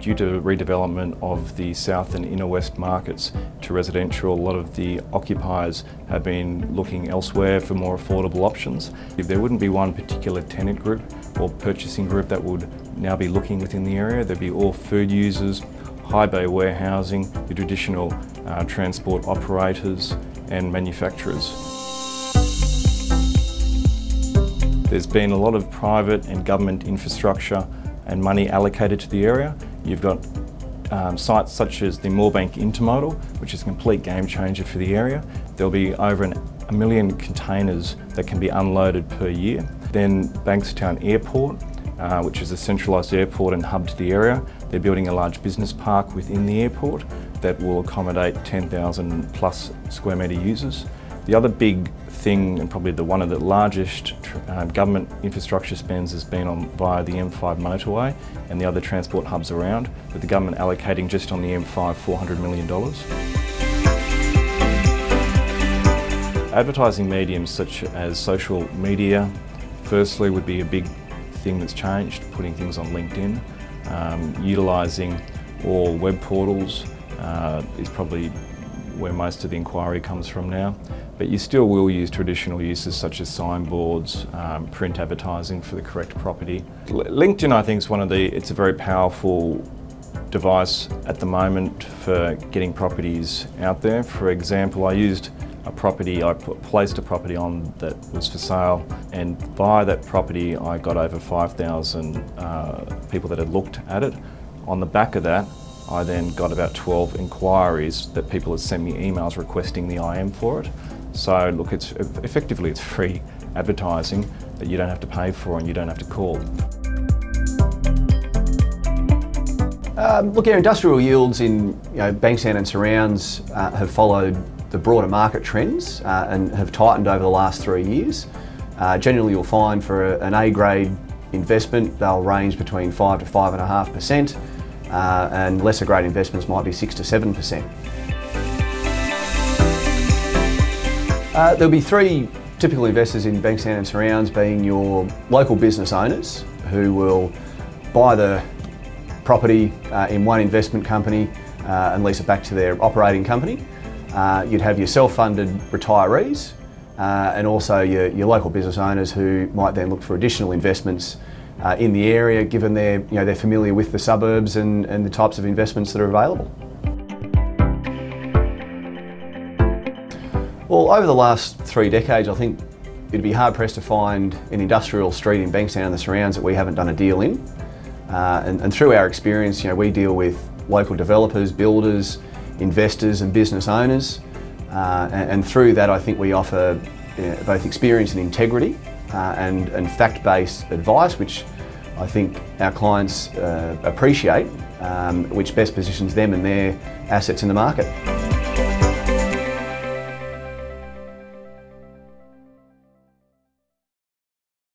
due to redevelopment of the south and inner west markets to residential, a lot of the occupiers have been looking elsewhere for more affordable options. If there wouldn't be one particular tenant group or purchasing group that would now be looking within the area, there'd be all food users, high bay warehousing, the traditional transport operators and manufacturers. There's been a lot of private and government infrastructure and money allocated to the area. You've got sites such as the Moorebank Intermodal, which is a complete game changer for the area. There'll be over 1 million containers that can be unloaded per year. Then Bankstown Airport, which is a centralised airport and hub to the area. They're building a large business park within the airport that will accommodate 10,000 plus square metre users. The other big thing, and probably one of the largest government infrastructure spends, has been on via the M5 motorway and the other transport hubs around, with the government allocating just on the M5 $400 million. Advertising mediums such as social media, firstly, would be a big thing that's changed, putting things on LinkedIn. Utilising all web portals is probably where most of the inquiry comes from now. But you still will use traditional uses such as signboards, print advertising for the correct property. LinkedIn, I think, is it's a very powerful device at the moment for getting properties out there. For example, I placed a property on that was for sale, and by that property I got over 5,000 people that had looked at it. On the back of that, I then got about 12 inquiries that people had sent me emails requesting the IM for it. So look, it's free advertising that you don't have to pay for and you don't have to call. Look, our industrial yields in Bankstown and surrounds have followed the broader market trends and have tightened over the last 3 years. Generally, you'll find for an A-grade investment, they'll range between 5 to 5.5%, and lesser grade investments might be 6 to 7%. There'll be three typical investors in Bankstown and surrounds, being your local business owners who will buy the property in one investment company and lease it back to their operating company. You'd have your self-funded retirees and also your local business owners who might then look for additional investments in the area, given they're familiar with the suburbs and the types of investments that are available. Well, over the last 3 decades, I think it'd be hard pressed to find an industrial street in Bankstown and the surrounds that we haven't done a deal in. And through our experience, we deal with local developers, builders, investors and business owners. And through that, I think we offer both experience and integrity and fact-based advice, which I think our clients appreciate, which best positions them and their assets in the market.